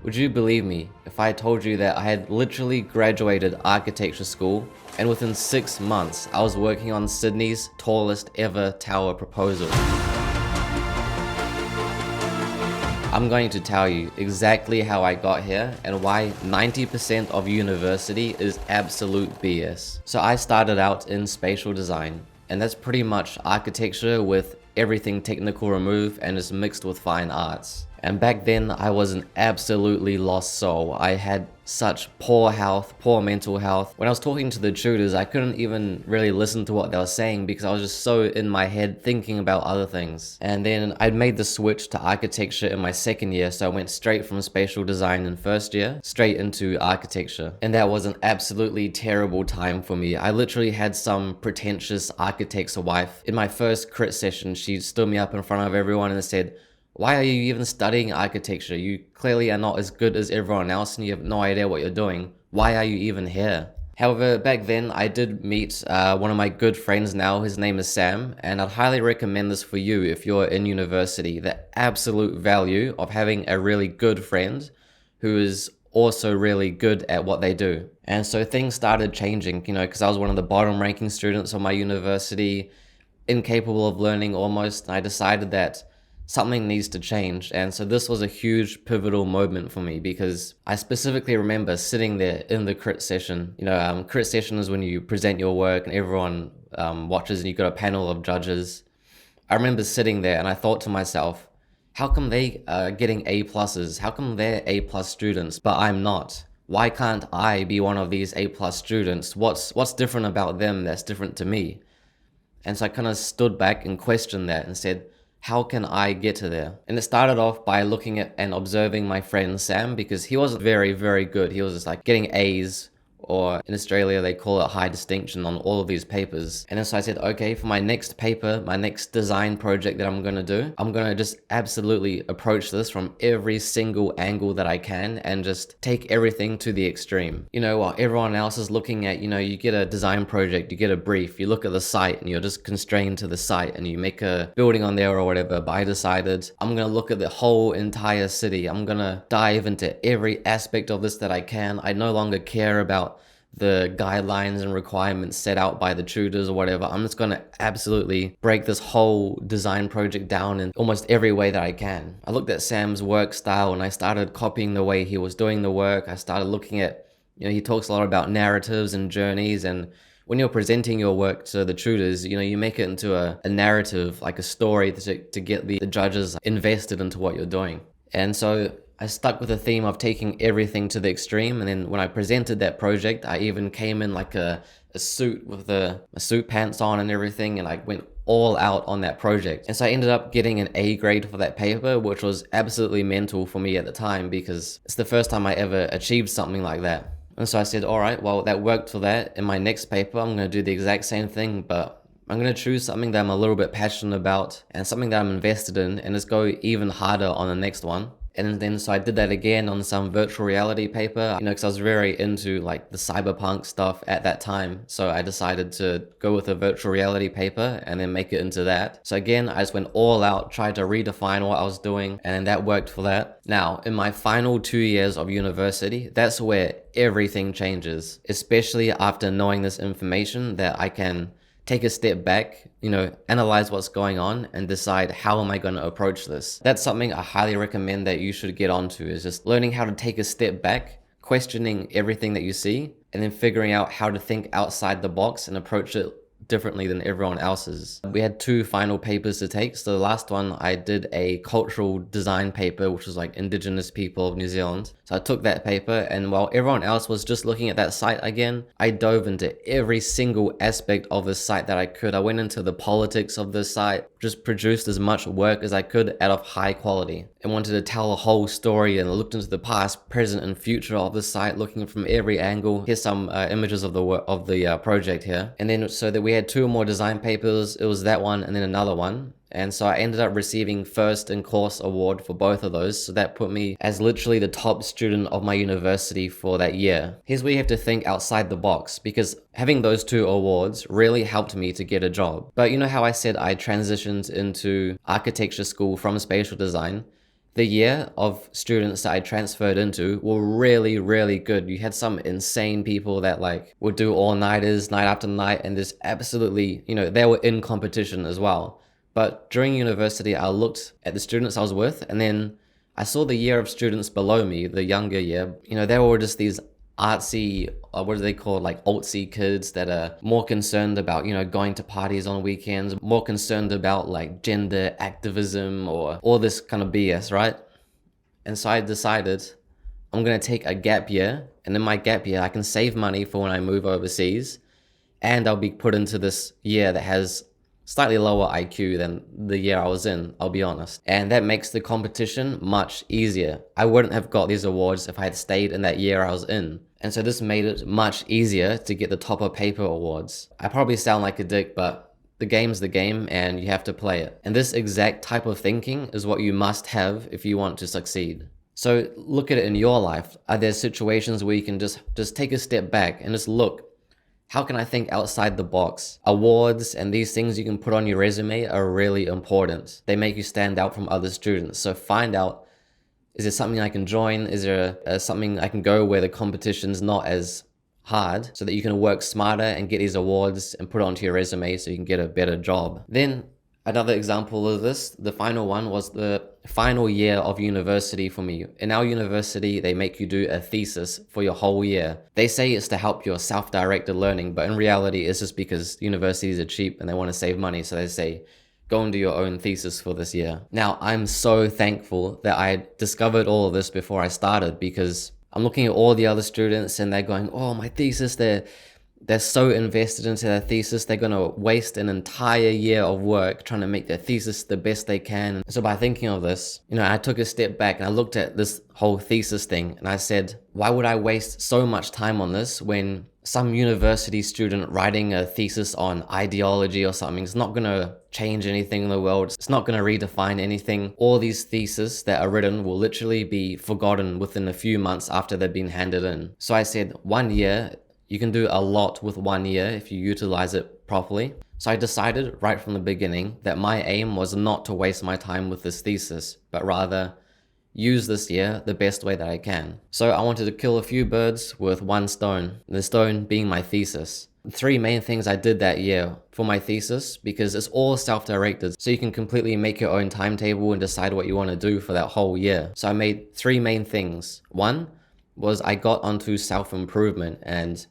Would you believe me if I told you that I had literally graduated architecture school and within 6 months I was working on Sydney's tallest ever tower proposal? I'm going to tell you exactly how I got here and why 90% of university is absolute BS. So I started out in spatial design, and that's pretty much architecture with everything technical removed and is mixed with fine arts. And back then I was an absolutely lost soul. I had such poor health, poor mental health. When I was talking to the tutors, I couldn't even really listen to what they were saying because I was just so in my head thinking about other things. And then I'd made the switch to architecture in my second year, so I went straight from spatial design in first year, straight into architecture. And that was an absolutely terrible time for me. I literally had some pretentious architect's wife. In my first crit session, she stood me up in front of everyone and said, "Why are you even studying architecture? You clearly are not as good as everyone else and you have no idea what you're doing. Why are you even here?" However, back then I did meet one of my good friends now. His name is Sam, and I'd highly recommend this for you if you're in university. The absolute value of having a really good friend who is also really good at what they do. And so things started changing, because I was one of the bottom ranking students of my university, incapable of learning almost. And I decided that something needs to change. And so this was a huge pivotal moment for me because I specifically remember sitting there in the crit session. Crit session is when you present your work and everyone watches and you've got a panel of judges. I remember sitting there and I thought to myself, how come they are getting A pluses? How come they're A plus students, but I'm not? Why can't I be one of these A plus students? What's different about them that's different to me? And so I kind of stood back and questioned that and said, how can I get to there? And it started off by looking at and observing my friend Sam, because he wasn't very, very good. He was just like getting A's, or in Australia they call it high distinction, on all of these papers. And then so I said, okay, for my next paper, my next design project that I'm gonna do, I'm gonna just absolutely approach this from every single angle that I can and just take everything to the extreme. While everyone else is looking at, you get a design project, you get a brief, you look at the site and you're just constrained to the site and you make a building on there or whatever. But I decided I'm gonna look at the whole entire city. I'm gonna dive into every aspect of this that I can. I no longer care about the guidelines and requirements set out by the tutors or whatever. I'm just gonna absolutely break this whole design project down in almost every way that I can. I looked at Sam's work style and I started copying the way he was doing the work. I started looking at, he talks a lot about narratives and journeys, and when you're presenting your work to the tutors, you make it into a narrative, like a story to get the judges invested into what you're doing. And so I stuck with the theme of taking everything to the extreme. And then when I presented that project, I even came in like a suit with a suit pants on and everything, and I went all out on that project. And so I ended up getting an A grade for that paper, which was absolutely mental for me at the time because it's the first time I ever achieved something like that. And so I said, all right, well, that worked for that. In my next paper, I'm going to do the exact same thing, but I'm going to choose something that I'm a little bit passionate about and something that I'm invested in, and just go even harder on the next one. And then so I did that again on some virtual reality paper, because I was very into like the cyberpunk stuff at that time. So I decided to go with a virtual reality paper and then make it into that. So again, I just went all out, tried to redefine what I was doing, and then that worked for that. Now, in my final 2 years of university, that's where everything changes, especially after knowing this information that I can take a step back, analyze what's going on and decide how am I going to approach this. That's something I highly recommend that you should get onto, is just learning how to take a step back, questioning everything that you see, and then figuring out how to think outside the box and approach it differently than everyone else's. We had 2 final papers to take. So the last one, I did a cultural design paper, which was like Indigenous people of New Zealand. So I took that paper, and while everyone else was just looking at that site again, I dove into every single aspect of the site that I could. I went into the politics of the site, just produced as much work as I could out of high quality, and wanted to tell a whole story, and looked into the past, present, and future of the site, looking from every angle. Here's some images of the project here. And then so that we had 2 more design papers. It was that one and then another one. And so I ended up receiving first in course award for both of those. So that put me as literally the top student of my university for that year. Here's where you have to think outside the box, because having those 2 awards really helped me to get a job. But you know how I said I transitioned into architecture school from spatial design? The year of students that I transferred into were really, really good. You had some insane people that like would do all-nighters night after night, and there's absolutely, they were in competition as well. But during university, I looked at the students I was with, and then I saw the year of students below me, the younger year. They were just these artsy, what do they call, like altsy kids that are more concerned about, going to parties on weekends, more concerned about like gender activism or all this kind of BS, right? And so I decided I'm going to take a gap year, and in my gap year, I can save money for when I move overseas, and I'll be put into this year that has slightly lower IQ than the year I was in, I'll be honest. And that makes the competition much easier. I wouldn't have got these awards if I had stayed in that year I was in. And so this made it much easier to get the Topper Paper awards. I probably sound like a dick, but the game's the game and you have to play it. And this exact type of thinking is what you must have if you want to succeed. So look at it in your life. Are there situations where you can just take a step back and just look, how can I think outside the box? Awards and these things you can put on your resume are really important. They make you stand out from other students. So find out, is there something I can join? Is there something I can go where the competition's not as hard, so that you can work smarter and get these awards and put it onto your resume so you can get a better job? Then another example of this, the final one, was the final year of university for me. In our university, they make you do a thesis for your whole year. They say it's to help your self-directed learning, but in reality, it's just because universities are cheap and they want to save money. So they say, go and do your own thesis for this year. Now, I'm so thankful that I discovered all of this before I started, because I'm looking at all the other students and they're going, oh, my thesis, they're so invested into their thesis, they're going to waste an entire year of work trying to make their thesis the best they can. So by thinking of this, I took a step back and I looked at this whole thesis thing and I said, why would I waste so much time on this when some university student writing a thesis on ideology or something is not going to change anything in the world? It's not going to redefine anything. All these theses that are written will literally be forgotten within a few months after they've been handed in. So I said, 1 year, you can do a lot with 1 year if you utilize it properly. So I decided right from the beginning that my aim was not to waste my time with this thesis, but rather use this year the best way that I can. So I wanted to kill a few birds with one stone, the stone being my thesis. 3 main things I did that year for my thesis, because it's all self-directed, so you can completely make your own timetable and decide what you want to do for that whole year. So I made 3 main things. One was I got onto self-improvement, and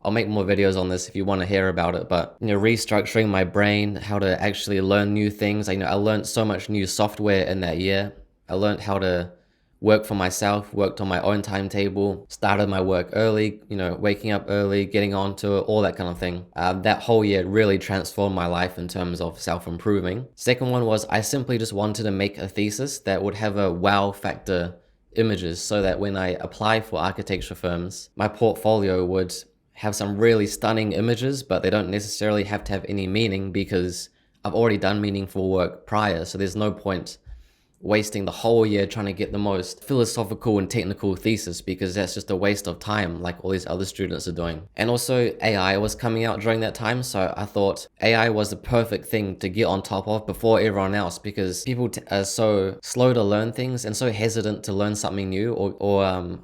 I'll make more videos on this if you want to hear about it, but restructuring my brain, how to actually learn new things. I learned so much new software in that year. I learned how to work for myself, worked on my own timetable, started my work early, waking up early, getting onto it, all that kind of thing. That whole year really transformed my life in terms of self-improving. Second one was I simply just wanted to make a thesis that would have a wow factor images, so that when I apply for architecture firms, my portfolio would have some really stunning images, but they don't necessarily have to have any meaning because I've already done meaningful work prior. So there's no point wasting the whole year trying to get the most philosophical and technical thesis, because that's just a waste of time, like all these other students are doing. And also AI was coming out during that time, so I thought AI was the perfect thing to get on top of before everyone else, because people are so slow to learn things and so hesitant to learn something new, or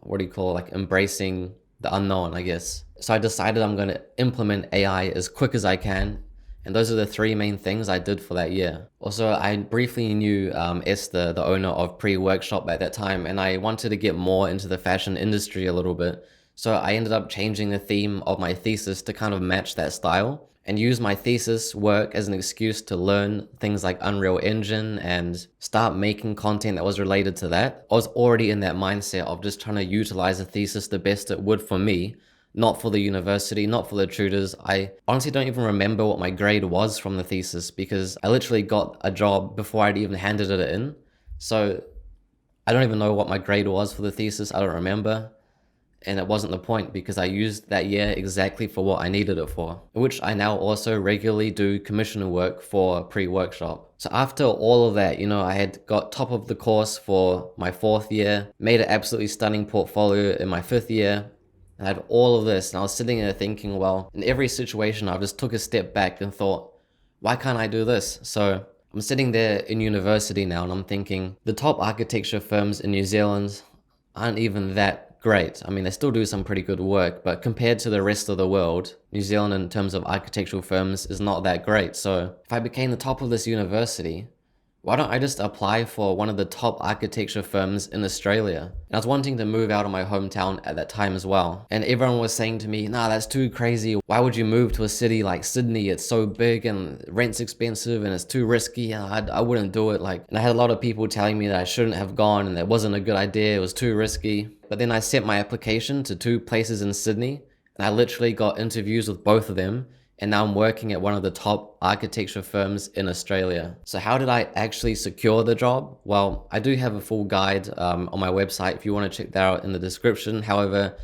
what do you call, like embracing the unknown, I guess. So I decided I'm going to implement AI as quick as I can. And those are the 3 main things I did for that year. Also, I briefly knew Esther, the owner of Pre-Workshop at that time, and I wanted to get more into the fashion industry a little bit. So I ended up changing the theme of my thesis to kind of match that style, and use my thesis work as an excuse to learn things like Unreal Engine and start making content that was related to that. I was already in that mindset of just trying to utilize the thesis the best it would for me, not for the university, not for the tutors. I honestly don't even remember what my grade was from the thesis, because I literally got a job before I'd even handed it in. So I don't even know what my grade was for the thesis. I don't remember. And it wasn't the point, because I used that year exactly for what I needed it for, which I now also regularly do commissioner work for Pre-Workshop. So after all of that, I had got top of the course for my 4th year, made an absolutely stunning portfolio in my 5th year. I had all of this, and I was sitting there thinking, well, in every situation, I just took a step back and thought, why can't I do this? So I'm sitting there in university now and I'm thinking the top architecture firms in New Zealand aren't even that great. I mean, they still do some pretty good work, but compared to the rest of the world, New Zealand in terms of architectural firms is not that great. So if I became the top of this university, why don't I just apply for one of the top architecture firms in Australia? And I was wanting to move out of my hometown at that time as well. And everyone was saying to me, nah, that's too crazy. Why would you move to a city like Sydney? It's so big and rent's expensive and it's too risky. I wouldn't do it. And I had a lot of people telling me that I shouldn't have gone and that wasn't a good idea. It was too risky. But then I sent my application to 2 places in Sydney and I literally got interviews with both of them. And now I'm working at one of the top architecture firms in Australia. So how did I actually secure the job? Well, I do have a full guide on my website if you want to check that out in the description. However,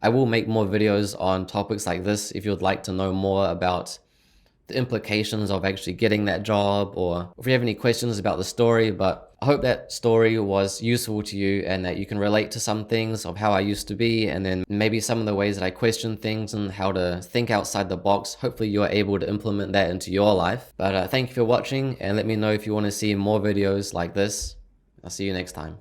I will make more videos on topics like this if you'd like to know more about the implications of actually getting that job, or if you have any questions about the story. But I hope that story was useful to you and that you can relate to some things of how I used to be, and then maybe some of the ways that I question things and how to think outside the box. Hopefully you are able to implement that into your life. But thank you for watching, and let me know if you want to see more videos like this. I'll see you next time.